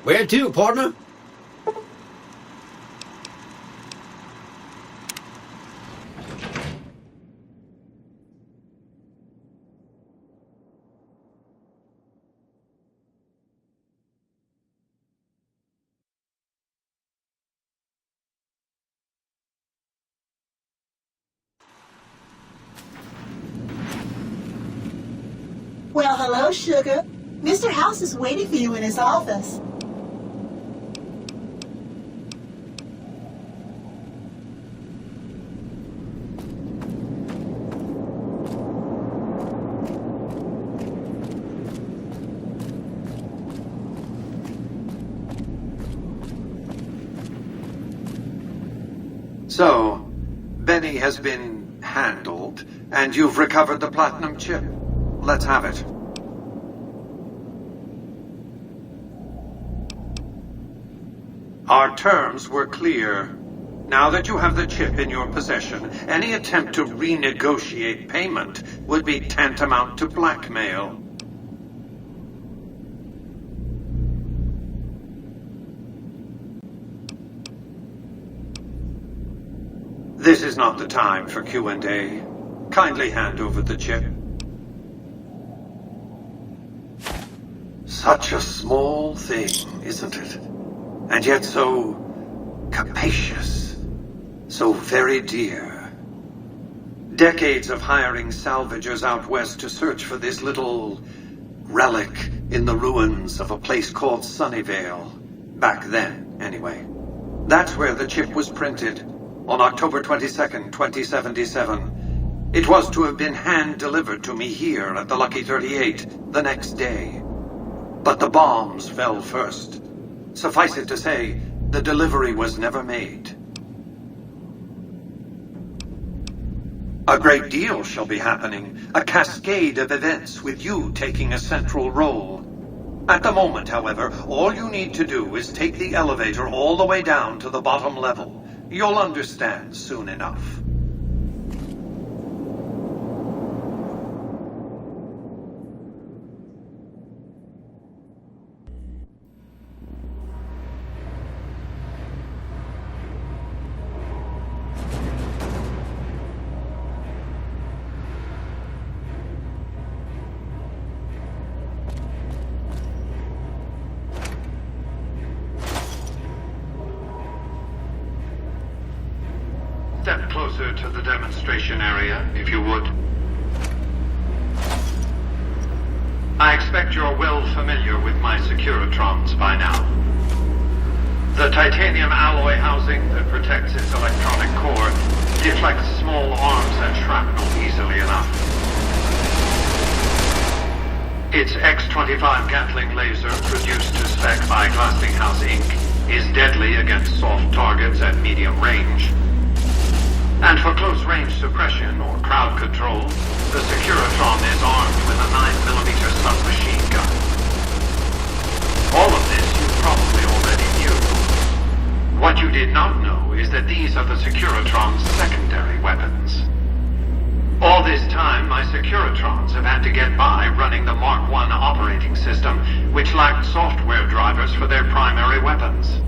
Where to, partner? Well, hello, sugar. Mr. House is waiting for you in his office. So, Benny has been handled, and you've recovered the platinum chip. Let's have it. Our terms were clear. Now that you have the chip in your possession, any attempt to renegotiate payment would be tantamount to blackmail. This is not the time for Q&A. Kindly hand over the chip. Such a small thing, isn't it? And yet so capacious, so very dear. Decades of hiring salvagers out west to search for this little relic in the ruins of a place called Sunnyvale. Back then, anyway. That's where the chip was printed. On October 22nd, 2077. It was to have been hand-delivered to me here at the Lucky 38 the next day. But the bombs fell first. Suffice it to say, the delivery was never made. A great deal shall be happening, a cascade of events with you taking a central role. At the moment, however, all you need to do is take the elevator all the way down to the bottom level. You'll understand soon enough. Step closer to the demonstration area, if you would. I expect you're well familiar with my Securitrons by now. The titanium alloy housing that protects its electronic core deflects small arms and shrapnel easily enough. Its X-25 Gatling laser, produced to spec by Glassinghouse Inc., is deadly against soft targets at medium range. And for close-range suppression or crowd control, the Securitron is armed with a 9mm submachine gun. All of this you probably already knew. What you did not know is that these are the Securitron's secondary weapons. All this time, my Securitrons have had to get by running the Mark I operating system, which lacked software drivers for their primary weapons.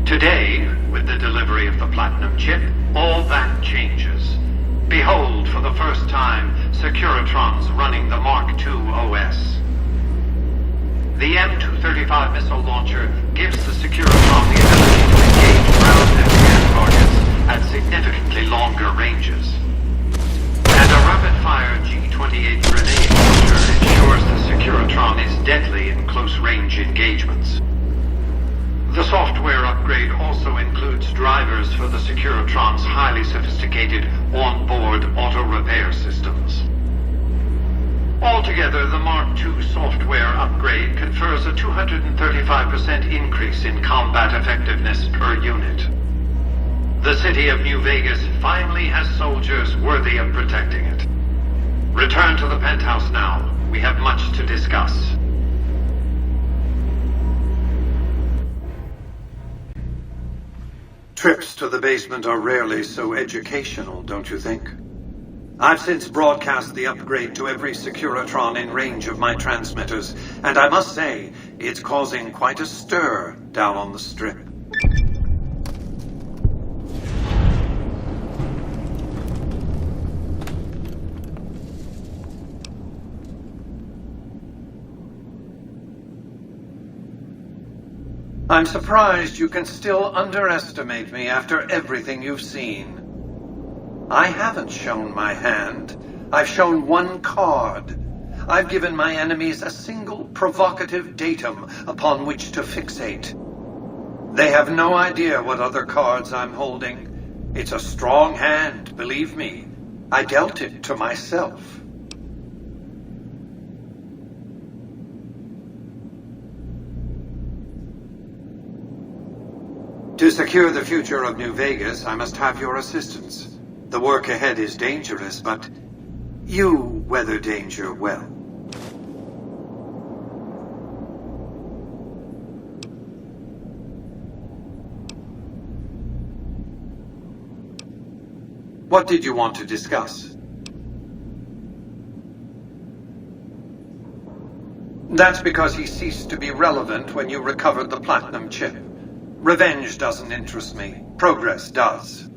Today, with the delivery of the Platinum chip, all that changes. Behold, for the first time, Securitrons running the Mark II OS. The M235 missile launcher gives the Securitron the ability to engage ground and air targets at significantly longer ranges. And a rapid-fire G-28 grenade launcher ensures the Securitron is deadly in close-range engagements. The software upgrade also includes drivers for the Securitron's highly sophisticated on-board auto-repair systems. Altogether, the Mark II software upgrade confers a 235% increase in combat effectiveness per unit. The city of New Vegas finally has soldiers worthy of protecting it. Return to the penthouse now. We have much to discuss. Trips to the basement are rarely so educational, don't you think? I've since broadcast the upgrade to every Securitron in range of my transmitters, and I must say, It's causing quite a stir down on the Strip. I'm surprised you can still underestimate me after everything you've seen. I haven't shown my hand. I've shown one card. I've given my enemies a single provocative datum upon which to fixate. They have no idea what other cards I'm holding. It's a strong hand, believe me. I dealt it to myself. To secure the future of New Vegas, I must have your assistance. The work ahead is dangerous, but you weather danger well. What did you want to discuss? That's because he ceased to be relevant when you recovered the platinum chip. Revenge doesn't interest me. Progress does.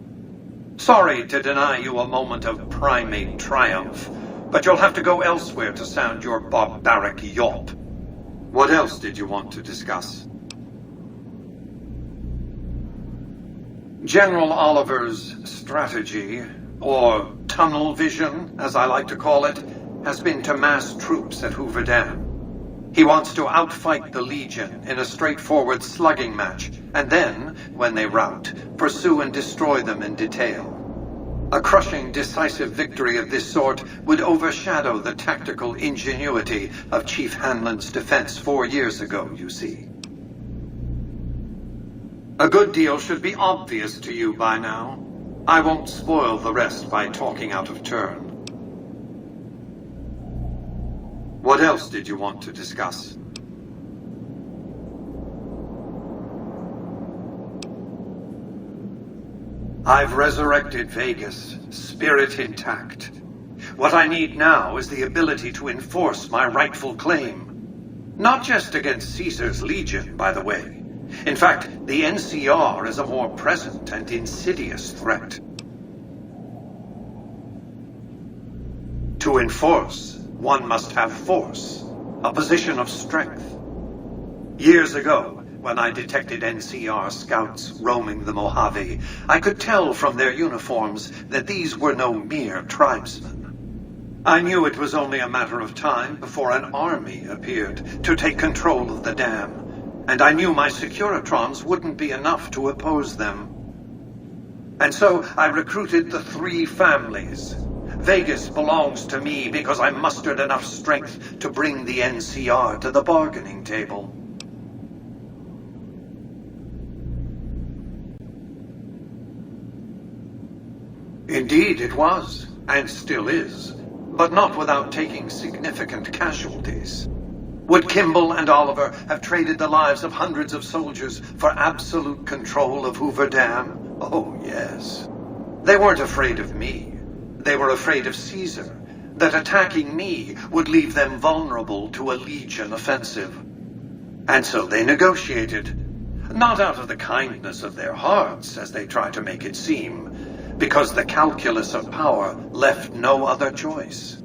Sorry to deny you a moment of primate triumph, but you'll have to go elsewhere to sound your barbaric yawp. What else did you want to discuss? General Oliver's strategy, or tunnel vision, as I like to call it, has been to mass troops at Hoover Dam. He wants to outfight the Legion in a straightforward slugging match, and then, when they rout, pursue and destroy them in detail. A crushing, decisive victory of this sort would overshadow the tactical ingenuity of Chief Hanlon's defense 4 years ago, you see. A good deal should be obvious to you by now. I won't spoil the rest by talking out of turn. What else did you want to discuss? I've resurrected Vegas, spirit intact. What I need now is the ability to enforce my rightful claim. Not just against Caesar's Legion, by the way. In fact, the NCR is a more present and insidious threat. To enforce, one must have force, a position of strength. Years ago, when I detected NCR scouts roaming the Mojave, I could tell from their uniforms that these were no mere tribesmen. I knew it was only a matter of time before an army appeared to take control of the dam, and I knew my Securitrons wouldn't be enough to oppose them. And so I recruited the 3 families. Vegas belongs to me because I mustered enough strength to bring the NCR to the bargaining table. Indeed it was, and still is, but not without taking significant casualties. Would Kimball and Oliver have traded the lives of hundreds of soldiers for absolute control of Hoover Dam? Oh, yes. They weren't afraid of me. They were afraid of Caesar, that attacking me would leave them vulnerable to a Legion offensive. And so they negotiated, not out of the kindness of their hearts, as they try to make it seem, because the calculus of power left no other choice.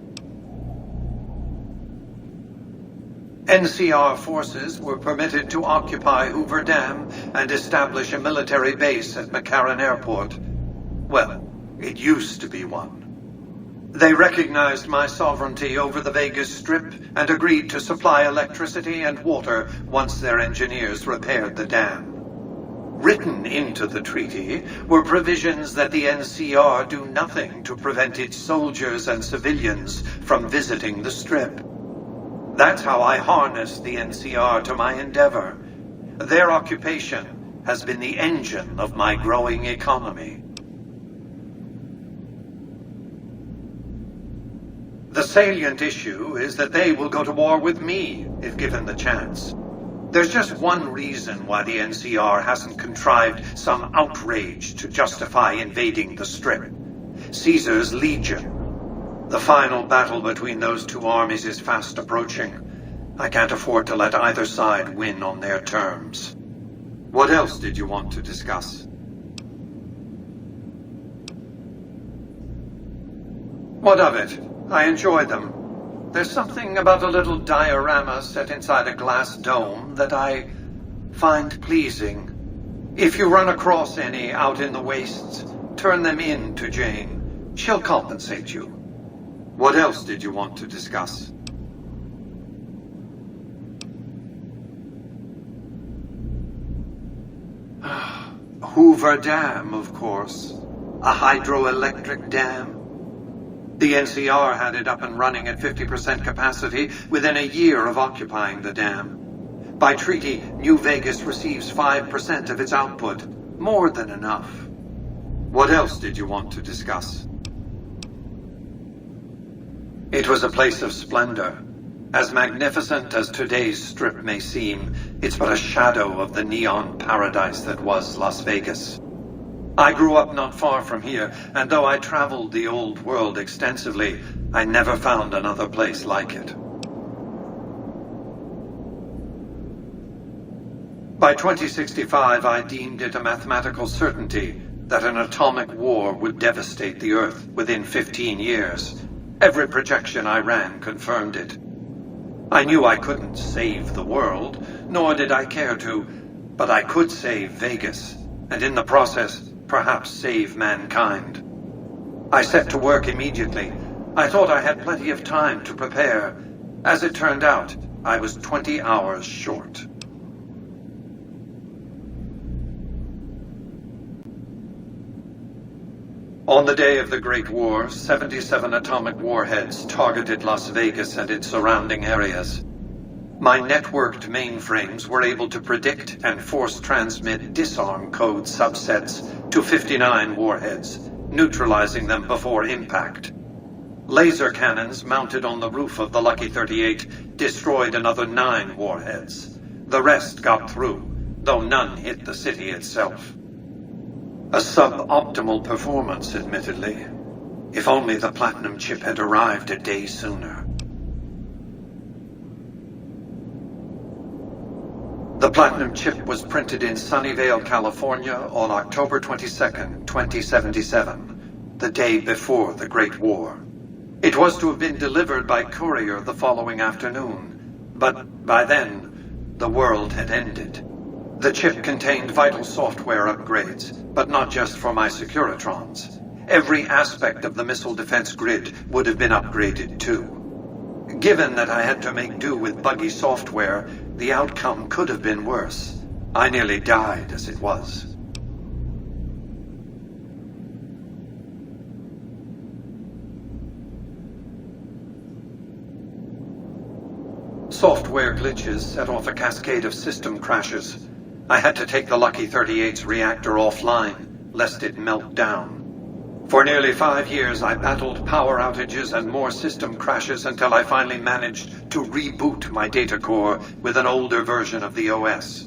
NCR forces were permitted to occupy Hoover Dam and establish a military base at McCarran Airport. Well, it used to be one. They recognized my sovereignty over the Vegas Strip and agreed to supply electricity and water once their engineers repaired the dam. Written into the treaty were provisions that the NCR do nothing to prevent its soldiers and civilians from visiting the Strip. That's how I harnessed the NCR to my endeavor. Their occupation has been the engine of my growing economy. The salient issue is that they will go to war with me if given the chance. There's just one reason why the NCR hasn't contrived some outrage to justify invading the Strip. Caesar's Legion. The final battle between those 2 armies is fast approaching. I can't afford to let either side win on their terms. What else did you want to discuss? What of it? I enjoy them. There's something about a little diorama set inside a glass dome that I find pleasing. If you run across any out in the wastes, turn them in to Jane. She'll compensate you. What else did you want to discuss? Hoover Dam, of course. A hydroelectric dam. The NCR had it up and running at 50% capacity within a year of occupying the dam. By treaty, New Vegas receives 5% of its output. More than enough. What else did you want to discuss? It was a place of splendor. As magnificent as today's Strip may seem, it's but a shadow of the neon paradise that was Las Vegas. I grew up not far from here, and though I traveled the old world extensively, I never found another place like it. By 2065, I deemed it a mathematical certainty that an atomic war would devastate the Earth within 15 years. Every projection I ran confirmed it. I knew I couldn't save the world, nor did I care to, but I could save Vegas, and in the process, perhaps save mankind. I set to work immediately. I thought I had plenty of time to prepare. As it turned out, I was 20 hours short. On the day of the Great War, 77 atomic warheads targeted Las Vegas and its surrounding areas. My networked mainframes were able to predict and force-transmit disarm code subsets to 59 warheads, neutralizing them before impact. Laser cannons mounted on the roof of the Lucky 38 destroyed another 9 warheads. The rest got through, though none hit the city itself. A suboptimal performance, admittedly. If only the Platinum chip had arrived a day sooner. The Platinum chip was printed in Sunnyvale, California on October 22nd, 2077, the day before the Great War. It was to have been delivered by courier the following afternoon, but by then, the world had ended. The chip contained vital software upgrades, but not just for my Securitrons. Every aspect of the missile defense grid would have been upgraded too. Given that I had to make do with buggy software, the outcome could have been worse. I nearly died as it was. Software glitches set off a cascade of system crashes. I had to take the Lucky 38's reactor offline, lest it melt down. For nearly 5 years, I battled power outages and more system crashes until I finally managed to reboot my data core with an older version of the OS.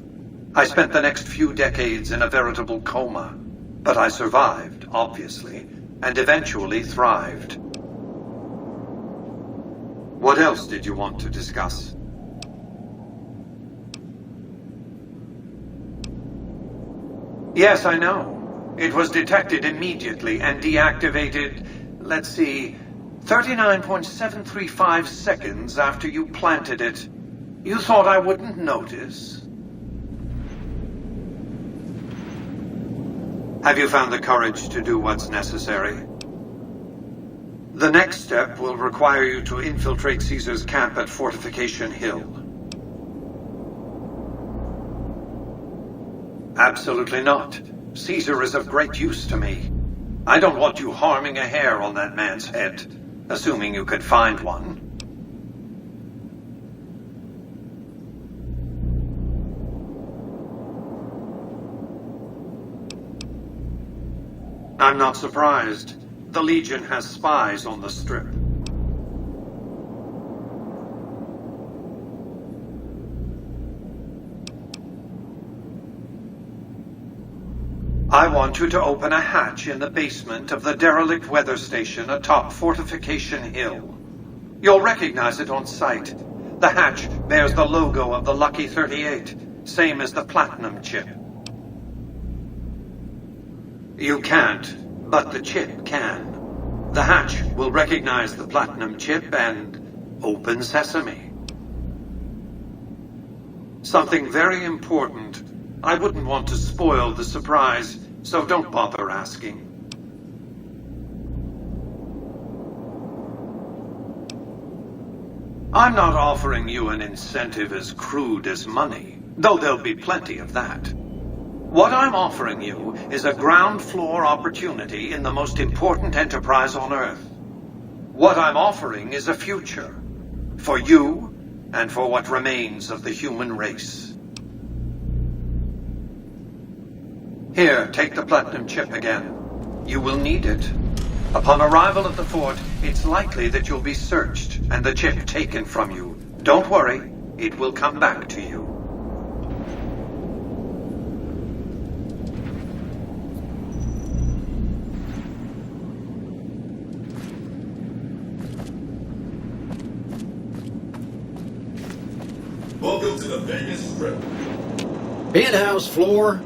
I spent the next few decades in a veritable coma, but I survived, obviously, and eventually thrived. What else did you want to discuss? Yes, I know. It was detected immediately and deactivated, let's see, 39.735 seconds after you planted it. You thought I wouldn't notice? Have you found the courage to do what's necessary? The next step will require you to infiltrate Caesar's camp at Fortification Hill. Absolutely not. Caesar is of great use to me. I don't want you harming a hair on that man's head, assuming you could find one. I'm not surprised. The Legion has spies on the Strip. I want you to open a hatch in the basement of the derelict weather station atop Fortification Hill. You'll recognize it on sight. The hatch bears the logo of the Lucky 38, same as the Platinum chip. You can't, but the chip can. The hatch will recognize the Platinum chip and open sesame. Something very important. I wouldn't want to spoil the surprise, so don't bother asking. I'm not offering you an incentive as crude as money, though there'll be plenty of that. What I'm offering you is a ground floor opportunity in the most important enterprise on Earth. What I'm offering is a future. For you, and for what remains of the human race. Here, take the Platinum chip again. You will need it. Upon arrival at the fort, it's likely that you'll be searched and the chip taken from you. Don't worry, it will come back to you. Welcome to the Vegas Strip. Penthouse floor,